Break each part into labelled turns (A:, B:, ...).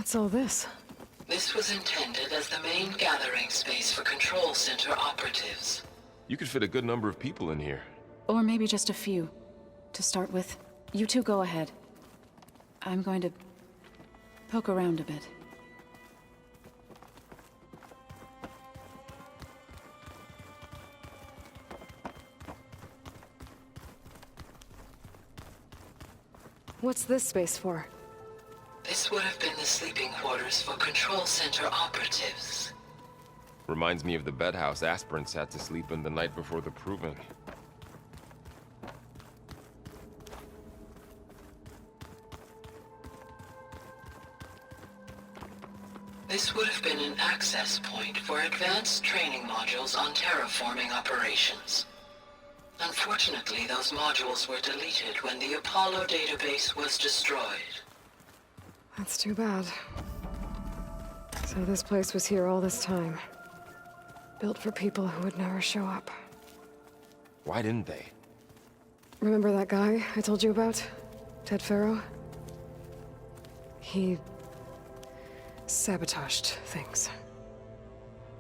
A: What's all this?
B: This was intended as the main gathering space for Control Center operatives.
C: You could fit a good number of people in here.
D: Or maybe just a few. To start with, you two go ahead. I'm going to poke around a bit.
A: What's this space for?
B: This would have been the sleeping quarters for Control Center operatives.
C: Reminds me of the bedhouse aspirants had to sleep in the night before the proving.
B: This would have been an access point for advanced training modules on terraforming operations. Unfortunately, those modules were deleted when the Apollo database was destroyed.
A: That's too bad. So this place was here all this time. Built for people who would never show up.
C: Why didn't they?
A: Remember that guy I told you about? Ted Faro? He sabotaged things.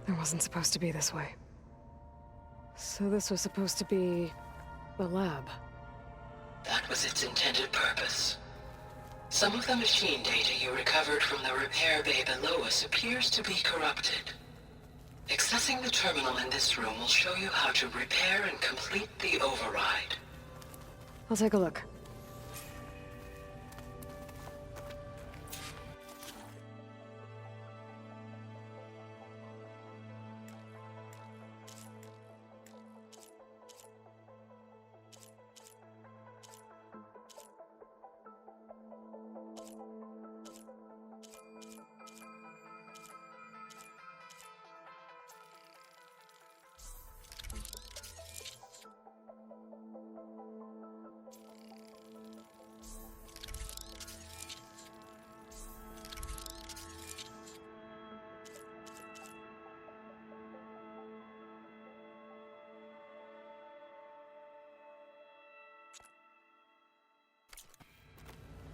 A: It wasn't supposed to be this way. So this was supposed to be a lab.
B: That was its intended purpose. Some of the machine data you recovered from the repair bay below us appears to be corrupted. Accessing the terminal in this room will show you how to repair and complete the override.
A: I'll take a look.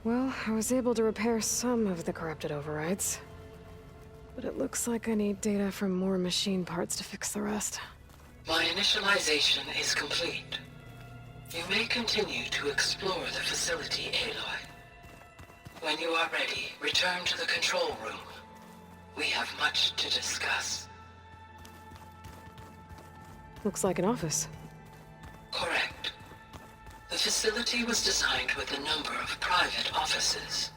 A: Well, I was able to repair some of the corrupted overrides. But it looks like I need data from more machine parts to fix the rest.
B: My initialization is complete. You may continue to explore the facility, Aloy. When you are ready, return to the control room. We have much to discuss.
A: Looks like an office.
B: Correct. The facility was designed with a number of private offices.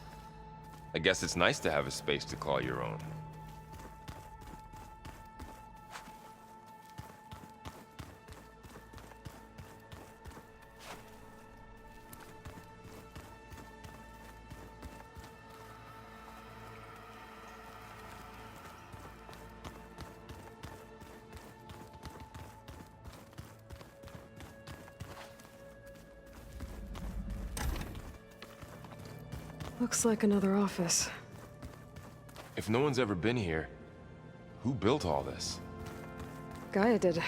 C: I guess it's nice to have a space to call your own.
A: Looks like another office.
C: If no one's ever been here, who built all this?
A: Gaia did.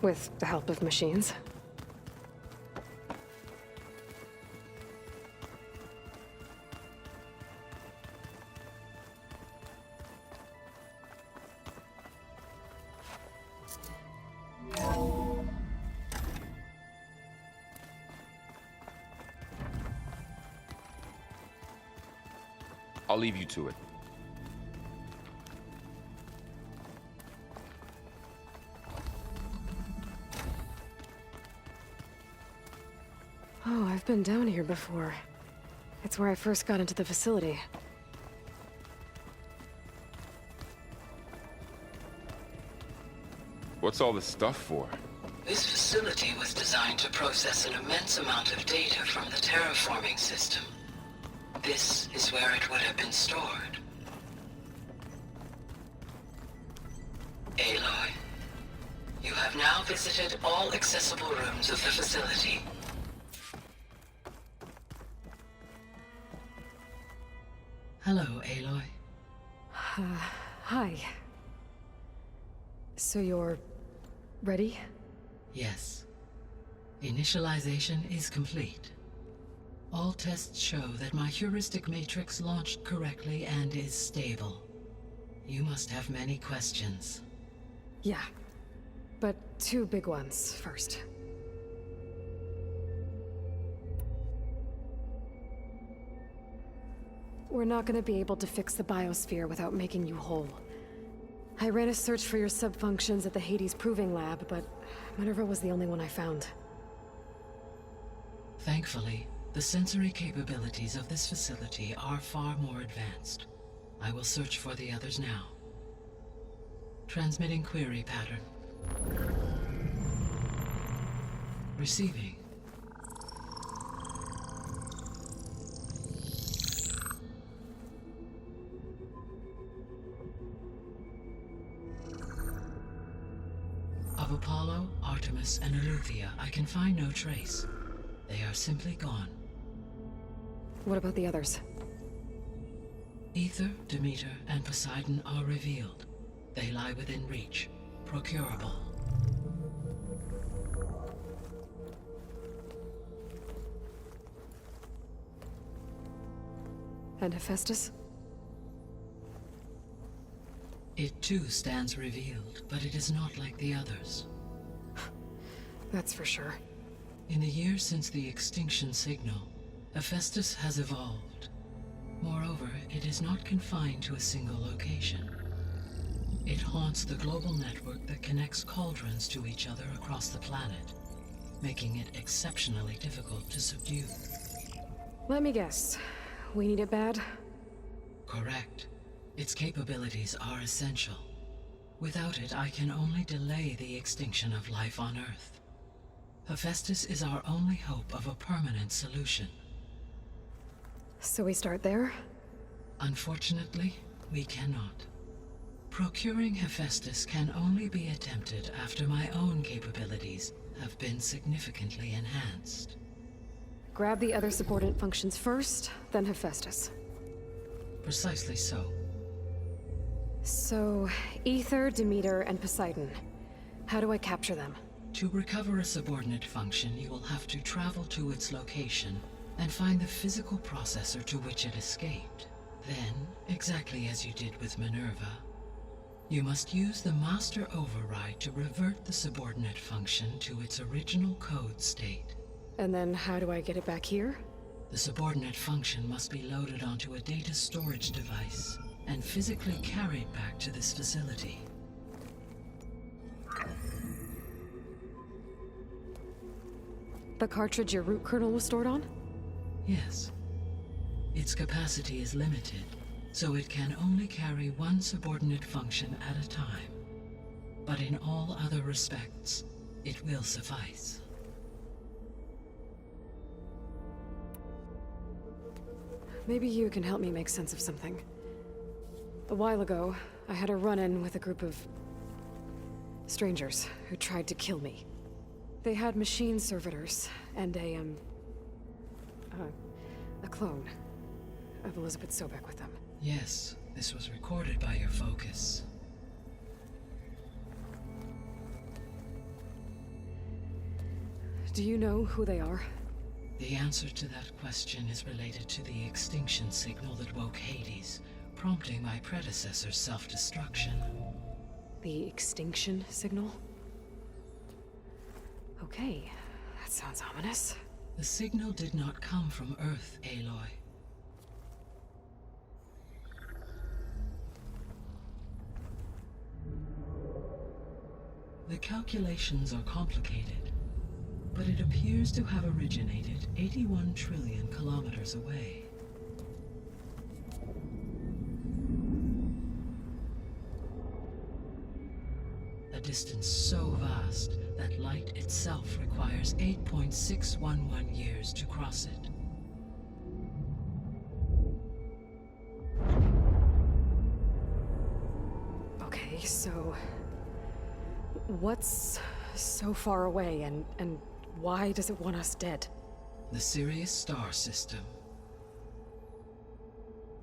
A: With the help of machines.
C: I'll leave you to it.
A: Oh, I've been down here before. It's where I first got into the facility.
C: What's all this stuff for?
B: This facility was designed to process an immense amount of data from the terraforming system. This is where it would have been stored. Aloy, you have now visited all accessible rooms of the facility. Hello, Aloy.
A: Hi. So you're ready?
B: Yes. Initialization is complete. All tests show that my heuristic matrix launched correctly and is stable. You must have many questions.
A: Yeah. But two big ones first. We're not gonna be able to fix the biosphere without making you whole. I ran a search for your subfunctions at the Hades Proving Lab, but Minerva was the only one I found.
B: Thankfully, the sensory capabilities of this facility are far more advanced. I will search for the others now. Transmitting query pattern. Receiving. Of Apollo, Artemis, and Eleuthia, I can find no trace. They are simply gone.
A: What about the others?
B: Aether, Demeter, and Poseidon are revealed. They lie within reach, procurable.
A: And Hephaestus?
B: It too stands revealed, but it is not like the others.
A: That's for sure.
B: In the years since the extinction signal, Hephaestus has evolved. Moreover, it is not confined to a single location. It haunts the global network that connects cauldrons to each other across the planet, making it exceptionally difficult to subdue.
A: Let me guess. We need it bad?
B: Correct. Its capabilities are essential. Without it, I can only delay the extinction of life on Earth. Hephaestus is our only hope of a permanent solution.
A: So we start there?
B: Unfortunately, we cannot. Procuring Hephaestus can only be attempted after my own capabilities have been significantly enhanced.
A: Grab the other subordinate functions first, then Hephaestus.
B: Precisely so.
A: So, Aether, Demeter, and Poseidon. How do I capture them?
B: To recover a subordinate function, you will have to travel to its location and find the physical processor to which it escaped. Then, exactly as you did with Minerva, you must use the master override to revert the subordinate function to its original code state.
A: And then how do I get it back here?
B: The subordinate function must be loaded onto a data storage device and physically carried back to this facility.
A: The cartridge your root kernel was stored on?
B: Yes. Its capacity is limited, so it can only carry one subordinate function at a time. But in all other respects, it will suffice.
A: Maybe you can help me make sense of something. A while ago, I had a run-in with a group of strangers who tried to kill me. They had machine servitors and a clone of Elizabeth Sobek with them.
B: Yes, this was recorded by your focus.
A: Do you know who they are?
B: The answer to that question is related to the extinction signal that woke Hades, prompting my predecessor's self-destruction.
A: The extinction signal? Okay, that sounds ominous.
B: The signal did not come from Earth, Aloy. The calculations are complicated, but it appears to have originated 81 trillion kilometers away. A distance so vast that light itself requires 8.611 years to cross it.
A: Okay, so what's so far away and why does it want us dead?
B: The Sirius star system.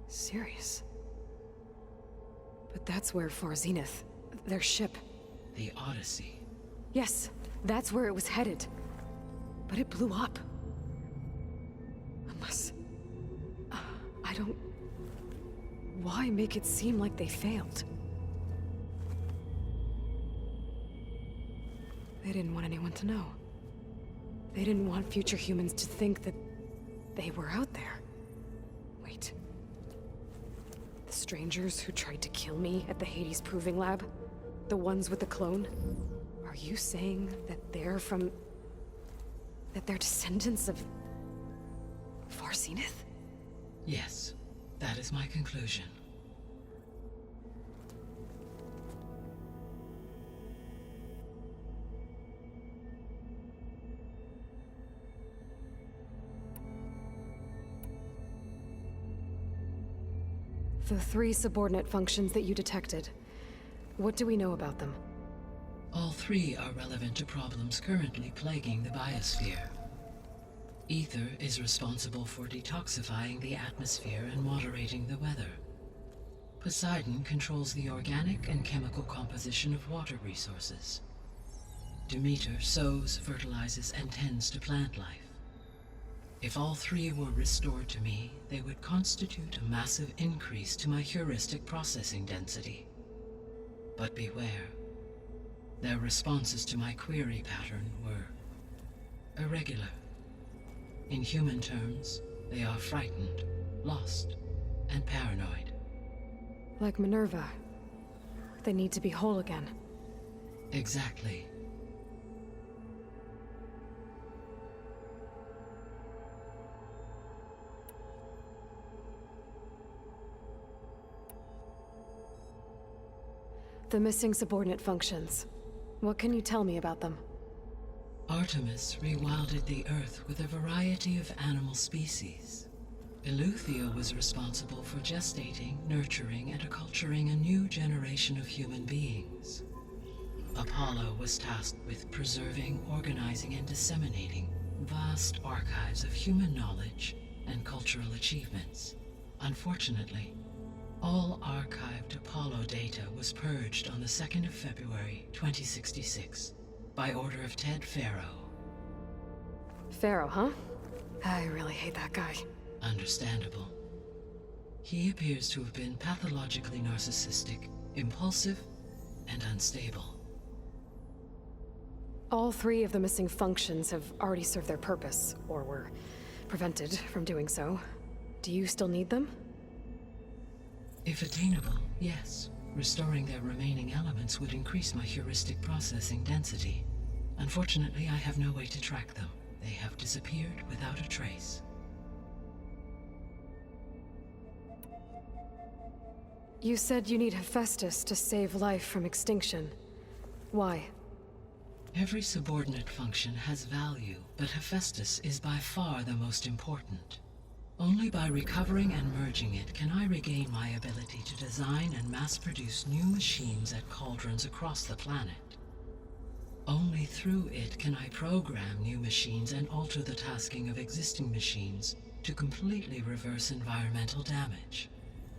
A: Sirius? But that's where Far Zenith, their ship.
B: The Odyssey.
A: Yes, that's where it was headed. But it blew up. don't... Why make it seem like they failed? They didn't want anyone to know. They didn't want future humans to think that they were out there. Wait. The strangers who tried to kill me at the Hades Proving Lab? The ones with the clone? Are you saying that they're from... that they're descendants of... Far Zenith?
B: Yes, that is my conclusion.
A: The 3 subordinate functions that you detected. What do we know about them?
B: All 3 are relevant to problems currently plaguing the biosphere. Ether is responsible for detoxifying the atmosphere and moderating the weather. Poseidon controls the organic and chemical composition of water resources. Demeter sows, fertilizes, and tends to plant life. If all 3 were restored to me, they would constitute a massive increase to my heuristic processing density. But beware. Their responses to my query pattern were irregular. In human terms, they are frightened, lost, and paranoid.
A: Like Minerva. They need to be whole again.
B: Exactly.
A: The missing subordinate functions. What can you tell me about them?
B: Artemis rewilded the Earth with a variety of animal species. Eleuthia was responsible for gestating, nurturing, and acculturating a new generation of human beings. Apollo was tasked with preserving, organizing, and disseminating vast archives of human knowledge and cultural achievements. Unfortunately, all archived Apollo data was purged on the 2nd of February, 2066, by order of Ted Faro.
A: Pharaoh, huh? I really hate that guy.
B: Understandable. He appears to have been pathologically narcissistic, impulsive, and unstable.
A: All 3 of the missing functions have already served their purpose, or were prevented from doing so. Do you still need them?
B: If attainable, yes. Restoring their remaining elements would increase my heuristic processing density. Unfortunately, I have no way to track them. They have disappeared without a trace.
A: You said you need Hephaestus to save life from extinction. Why?
B: Every subordinate function has value, but Hephaestus is by far the most important. Only by recovering and merging it can I regain my ability to design and mass-produce new machines at cauldrons across the planet. Only through it can I program new machines and alter the tasking of existing machines to completely reverse environmental damage.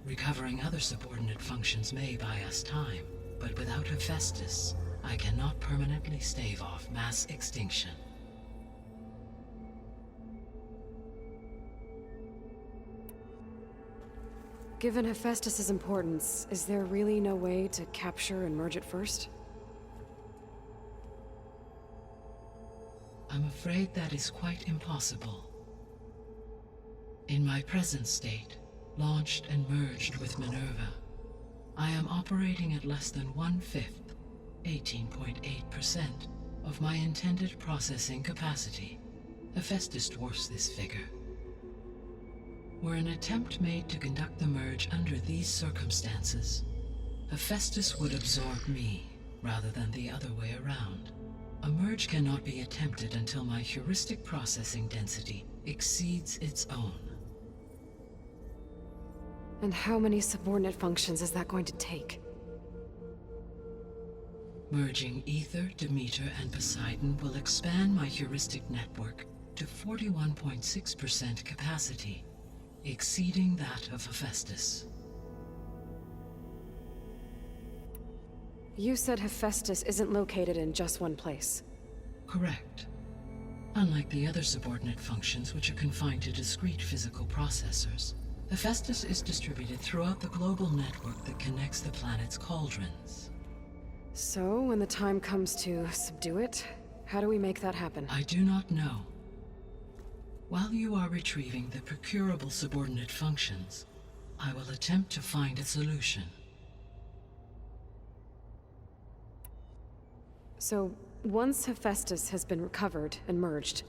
B: Recovering other subordinate functions may buy us time, but without Hephaestus, I cannot permanently stave off mass extinction.
A: Given Hephaestus's importance, is there really no way to capture and merge it first?
B: I'm afraid that is quite impossible. In my present state, launched and merged with Minerva, I am operating at less than 1/5, 18.8%, of my intended processing capacity. Hephaestus dwarfs this figure. Were an attempt made to conduct the merge under these circumstances, Hephaestus would absorb me, rather than the other way around. A merge cannot be attempted until my heuristic processing density exceeds its own.
A: And how many subordinate functions is that going to take?
B: Merging Ether, Demeter, and Poseidon will expand my heuristic network to 41.6% capacity, exceeding that of Hephaestus.
A: You said Hephaestus isn't located in just one place.
B: Correct. Unlike the other subordinate functions, which are confined to discrete physical processors, Hephaestus is distributed throughout the global network that connects the planet's cauldrons.
A: So, when the time comes to subdue it, how do we make that happen?
B: I do not know. While you are retrieving the procurable subordinate functions, I will attempt to find a solution.
A: So, once Hephaestus has been recovered and merged,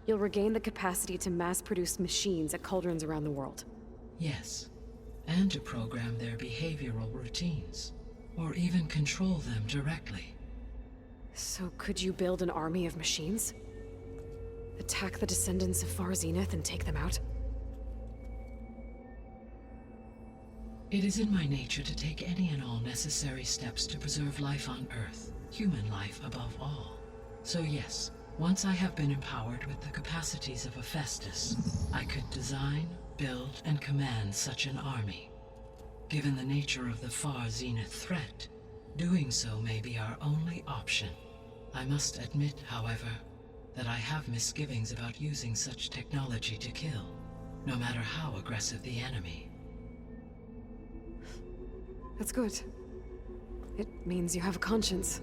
A: you'll regain the capacity to mass-produce machines at cauldrons around the world.
B: Yes, and to program their behavioral routines, or even control them directly.
A: So could you build an army of machines? Attack the descendants of Far Zenith and take them out?
B: It is in my nature to take any and all necessary steps to preserve life on Earth, human life above all. So yes, once I have been empowered with the capacities of Hephaestus, I could design, build, and command such an army. Given the nature of the Far Zenith threat, doing so may be our only option. I must admit, however, that I have misgivings about using such technology to kill, no matter how aggressive the enemy.
A: That's good. It means you have a conscience.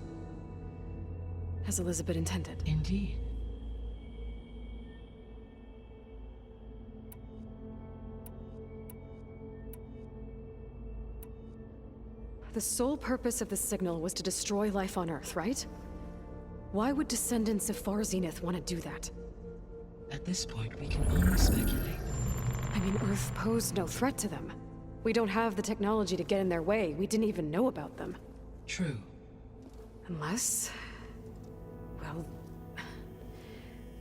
A: As Elizabeth intended.
B: Indeed.
A: The sole purpose of the signal was to destroy life on Earth, right? Why would descendants of Far Zenith want to do that?
B: At this point, we can only speculate.
A: I mean, Earth posed no threat to them. We don't have the technology to get in their way. We didn't even know about them.
B: True.
A: Unless... well...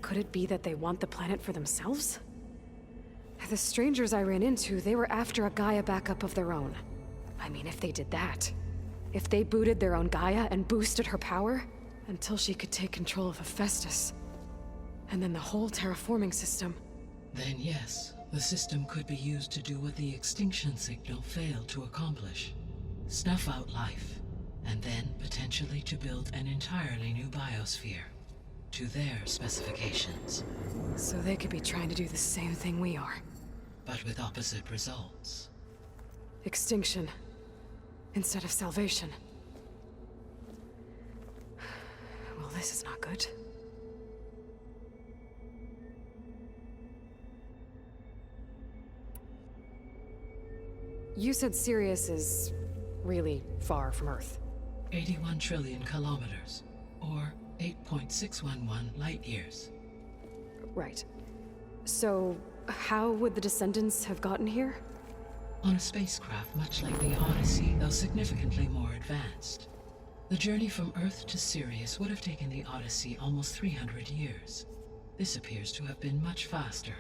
A: could it be that they want the planet for themselves? The strangers I ran into, they were after a Gaia backup of their own. I mean, if they did that... if they booted their own Gaia and boosted her power... until she could take control of Hephaestus. And then the whole terraforming system.
B: Then yes, the system could be used to do what the extinction signal failed to accomplish. Snuff out life, and then potentially to build an entirely new biosphere. To their specifications.
A: So they could be trying to do the same thing we are.
B: But with opposite results.
A: Extinction. Instead of salvation. Well, this is not good. You said Sirius is really far from Earth.
B: 81 trillion kilometers, or 8.611 light years.
A: Right. So, how would the descendants have gotten here?
B: On a spacecraft much like the Odyssey, though significantly more advanced. The journey from Earth to Sirius would have taken the Odyssey almost 300 years. This appears to have been much faster.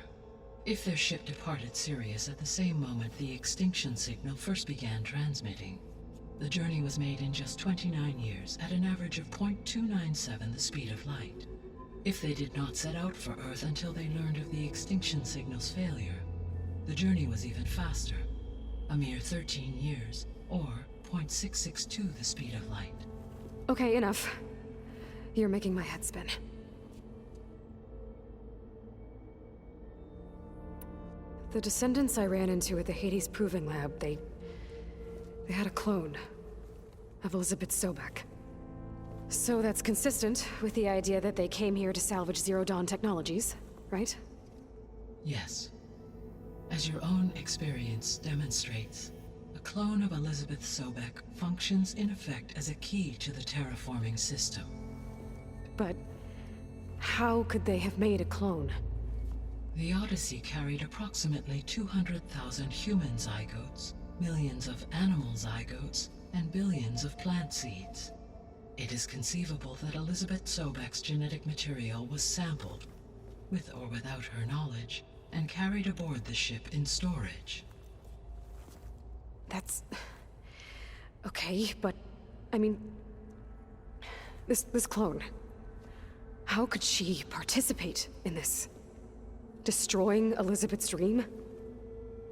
B: If their ship departed Sirius at the same moment the extinction signal first began transmitting, the journey was made in just 29 years at an average of 0.297 the speed of light. If they did not set out for Earth until they learned of the extinction signal's failure, the journey was even faster, a mere 13 years, or 0.662 the speed of light.
A: Okay, enough. You're making my head spin. The descendants I ran into at the Hades Proving Lab, they had a clone of Elizabeth Sobek. So that's consistent with the idea that they came here to salvage Zero Dawn technologies, right?
B: Yes. As your own experience demonstrates, a clone of Elizabeth Sobek functions in effect as a key to the terraforming system.
A: But how could they have made a clone?
B: The Odyssey carried approximately 200,000 human zygotes, millions of animal zygotes, and billions of plant seeds. It is conceivable that Elizabeth Sobek's genetic material was sampled, with or without her knowledge, and carried aboard the ship in storage.
A: That's... okay, but... I mean... This clone... how could she participate in this? Destroying Elizabeth's dream?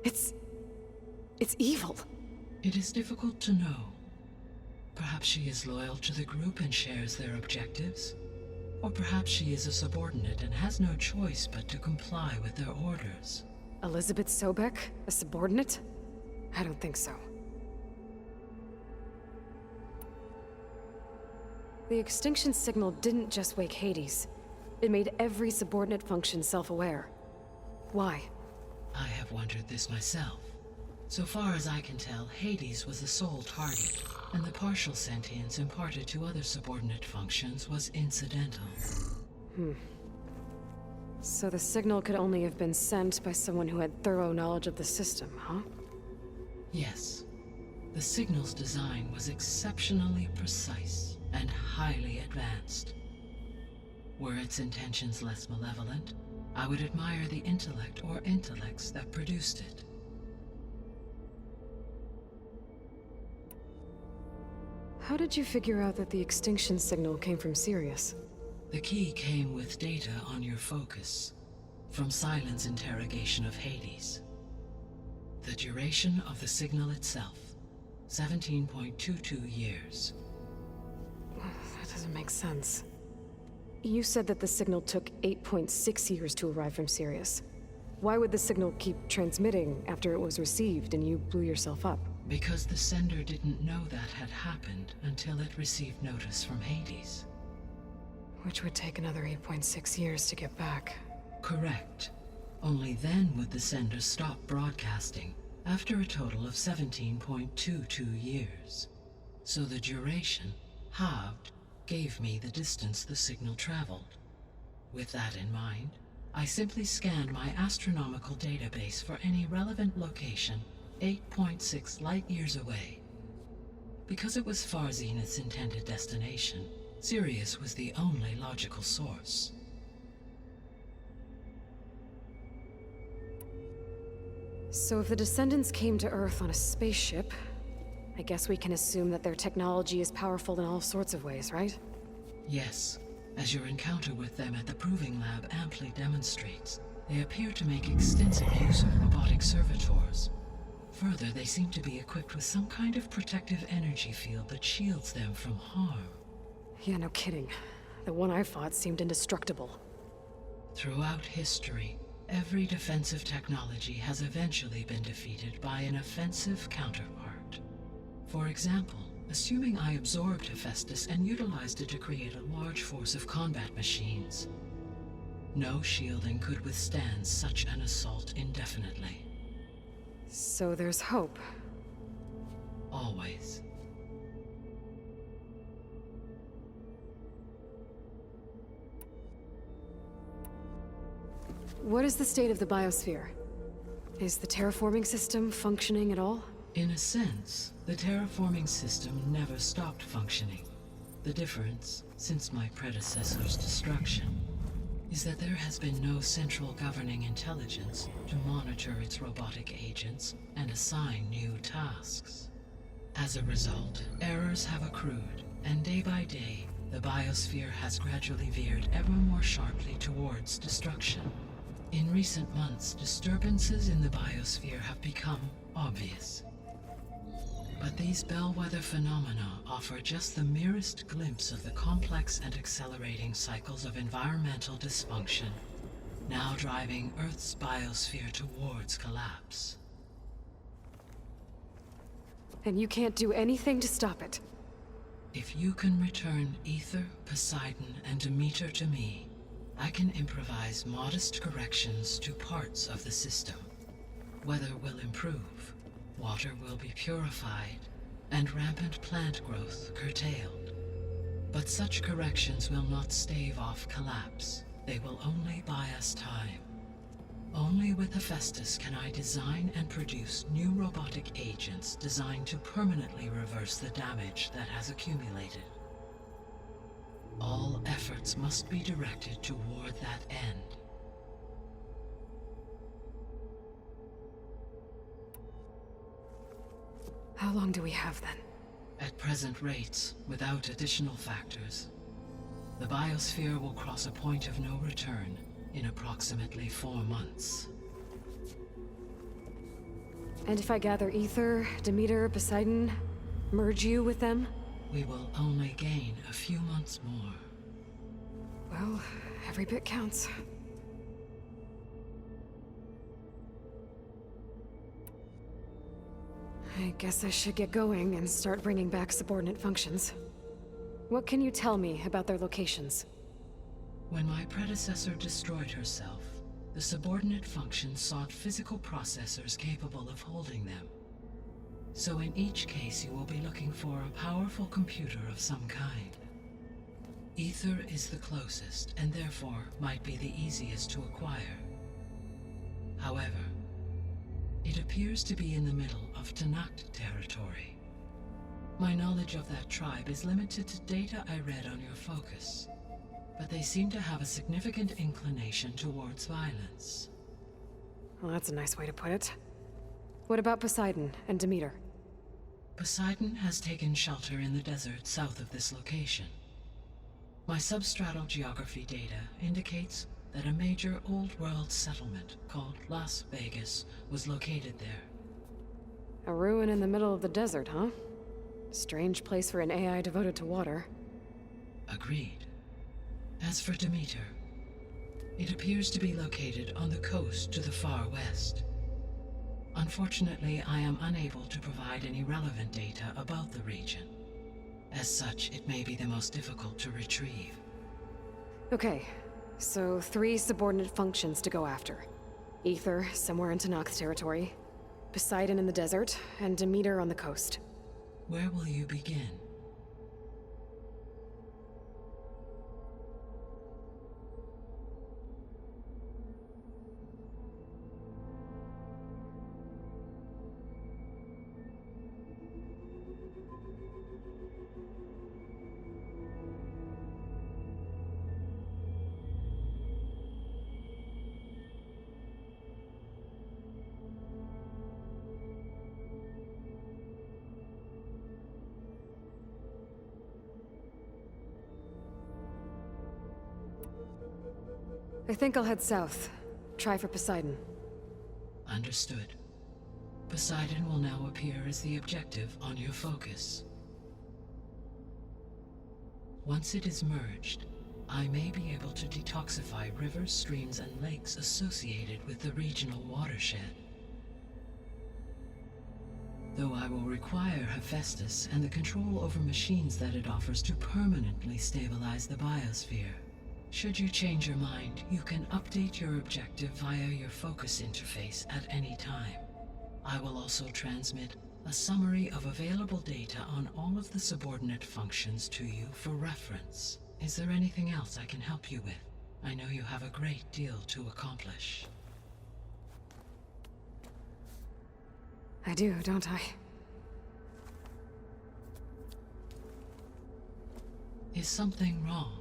A: It's evil.
B: It is difficult to know. Perhaps she is loyal to the group and shares their objectives. Or perhaps she is a subordinate and has no choice but to comply with their orders.
A: Elizabeth Sobek? A subordinate? I don't think so. The extinction signal didn't just wake Hades. It made every subordinate function self-aware. Why?
B: I have wondered this myself. So far as I can tell, Hades was the sole target, and the partial sentience imparted to other subordinate functions was incidental.
A: So the signal could only have been sent by someone who had thorough knowledge of the system, huh?
B: Yes. The signal's design was exceptionally precise and highly advanced. Were its intentions less malevolent, I would admire the intellect or intellects that produced it.
A: How did you figure out that the extinction signal came from Sirius?
B: The key came with data on your focus, from Silent's interrogation of Hades. The duration of the signal itself, 17.22 years.
A: That doesn't make sense. You said that the signal took 8.6 years to arrive from Sirius. Why would the signal keep transmitting after it was received and you blew yourself up?
B: Because the sender didn't know that had happened until it received notice from Hades.
A: Which would take another 8.6 years to get back.
B: Correct. Only then would the sender stop broadcasting, after a total of 17.22 years. So the duration, halved, gave me the distance the signal traveled. With that in mind, I simply scanned my astronomical database for any relevant location 8.6 light-years away. Because it was far Zenith's intended destination, Sirius was the only logical source.
A: So if the Descendants came to Earth on a spaceship, I guess we can assume that their technology is powerful in all sorts of ways, right?
B: Yes, as your encounter with them at the Proving Lab amply demonstrates, they appear to make extensive use of robotic servitors. Further, they seem to be equipped with some kind of protective energy field that shields them from harm.
A: Yeah, no kidding. The one I fought seemed indestructible.
B: Throughout history, every defensive technology has eventually been defeated by an offensive counterpart. For example, assuming I absorbed Hephaestus and utilized it to create a large force of combat machines. No shielding could withstand such an assault indefinitely.
A: So there's hope.
B: Always.
A: What is the state of the biosphere? Is the terraforming system functioning at all?
B: In a sense, the terraforming system never stopped functioning. The difference, since my predecessor's destruction, is that there has been no central governing intelligence to monitor its robotic agents and assign new tasks. As a result, errors have accrued, and day by day, the biosphere has gradually veered ever more sharply towards destruction. In recent months, disturbances in the biosphere have become obvious. But these bellwether phenomena offer just the merest glimpse of the complex and accelerating cycles of environmental dysfunction, now driving Earth's biosphere towards collapse.
A: And you can't do anything to stop it?
B: If you can return Aether, Poseidon, and Demeter to me, I can improvise modest corrections to parts of the system. Weather will improve, water will be purified, and rampant plant growth curtailed. But such corrections will not stave off collapse. They will only buy us time. Only with Hephaestus can I design and produce new robotic agents designed to permanently reverse the damage that has accumulated. All efforts must be directed toward that end.
A: How long do we have then?
B: At present rates, without additional factors, the biosphere will cross a point of no return in approximately 4 months.
A: And if I gather Aether, Demeter, Poseidon, merge you with them?
B: We will only gain a few months more.
A: Well, every bit counts. I guess I should get going and start bringing back subordinate functions. What can you tell me about their locations?
B: When my predecessor destroyed herself, the subordinate functions sought physical processors capable of holding them. So in each case you will be looking for a powerful computer of some kind. Ether is the closest, and therefore might be the easiest to acquire. However, it appears to be in the middle of Tenakth territory. My knowledge of that tribe is limited to data I read on your focus, but they seem to have a significant inclination towards violence.
A: Well, that's a nice way to put it. What about Poseidon and Demeter?
B: Poseidon has taken shelter in the desert south of this location. My substratal geography data indicates that a major old-world settlement called Las Vegas was located there.
A: A ruin in the middle of the desert, huh? Strange place for an AI devoted to water.
B: Agreed. As for Demeter, it appears to be located on the coast to the far west. Unfortunately, I am unable to provide any relevant data about the region. As such, it may be the most difficult to retrieve.
A: Okay, so 3 subordinate functions to go after. Ether, somewhere in Tenakth territory. Poseidon in the desert, and Demeter on the coast.
B: Where will you begin?
A: I think I'll head south. Try for Poseidon.
B: Understood. Poseidon will now appear as the objective on your focus. Once it is merged, I may be able to detoxify rivers, streams, and lakes associated with the regional watershed. Though I will require Hephaestus and the control over machines that it offers to permanently stabilize the biosphere. Should you change your mind, you can update your objective via your focus interface at any time. I will also transmit a summary of available data on all of the subordinate functions to you for reference. Is there anything else I can help you with? I know you have a great deal to accomplish.
A: I do, don't I?
B: Is something wrong?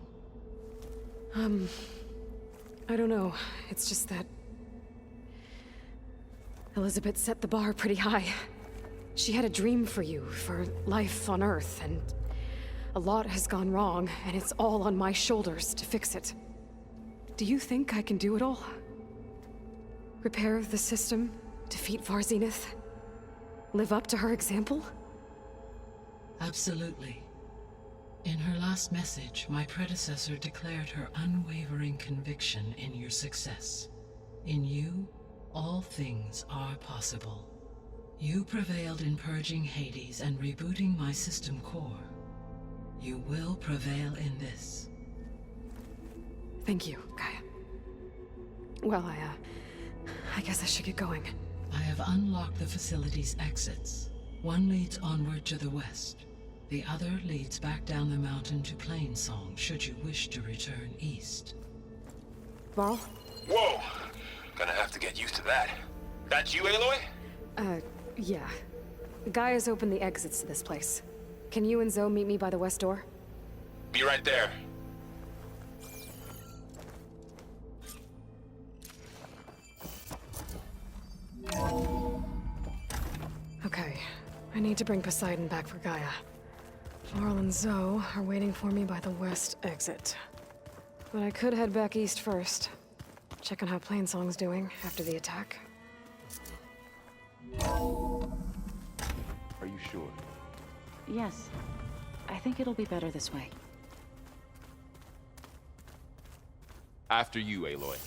A: I don't know. It's just that Elizabeth set the bar pretty high. She had a dream for you, for life on Earth, and a lot has gone wrong, and it's all on my shoulders to fix it. Do you think I can do it all? Repair the system, defeat Varzenith, live up to her example?
B: Absolutely. In her last message, my predecessor declared her unwavering conviction in your success. In you, all things are possible. You prevailed in purging Hades and rebooting my system core. You will prevail in this.
A: Thank you, Gaia. Well, I guess I should get going.
B: I have unlocked the facility's exits. One leads onward to the west. The other leads back down the mountain to Plainsong, should you wish to return east.
A: Varl?
C: Whoa! Gonna have to get used to that. That's you, Aloy?
A: Yeah. Gaia's opened the exits to this place. Can you and Zoe meet me by the west door?
C: Be right there.
A: Okay. I need to bring Poseidon back for Gaia. Varl and Zoe are waiting for me by the west exit. But I could head back east first. Check on how Plainsong's doing after the attack.
C: Are you sure?
D: Yes. I think it'll be better this way.
C: After you, Aloy.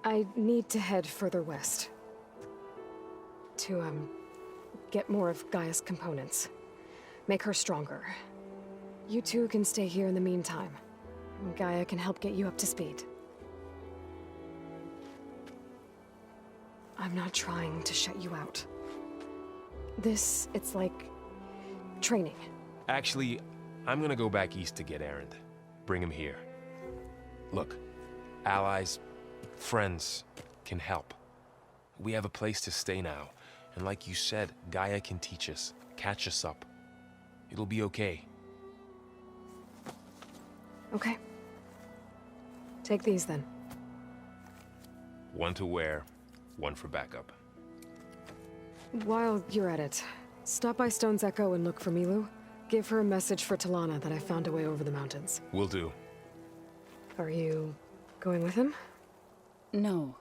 A: I need to head further west. To, get more of Gaia's components. Make her stronger. You two can stay here in the meantime. Gaia can help get you up to speed. I'm not trying to shut you out. It's like... training.
C: Actually, I'm gonna go back east to get Erend. Bring him here. Look, allies, friends can help. We have a place to stay now, and like you said, Gaia can teach us, catch us up. It'll be okay.
A: Okay. Take these then.
C: One to wear, one for backup.
A: While you're at it, stop by Stone's Echo and look for Milu. Give her a message for Talana that I found a way over the mountains.
C: Will do.
A: Are you going with him?
D: No.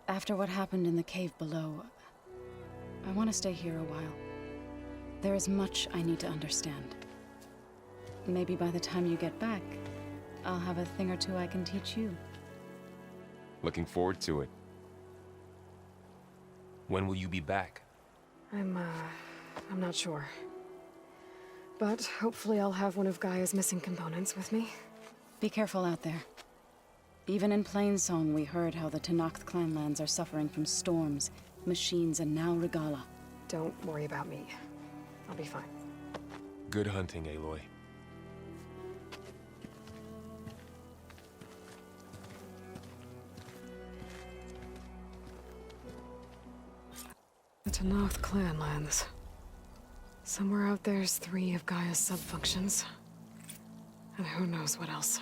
D: After what happened in the cave below, I want to stay here a while. There is much I need to understand. Maybe by the time you get back, I'll have a thing or two I can teach you.
C: Looking forward to it. When will you be back?
A: I'm not sure. But hopefully I'll have one of Gaia's missing components with me.
D: Be careful out there. Even in Plainsong, we heard how the Tenakth clanlands are suffering from storms, machines, and now Regalla.
A: Don't worry about me. I'll be fine.
C: Good hunting, Aloy.
A: The Tenakth clanlands. Somewhere out there's 3 of Gaia's sub-functions. And who knows what else.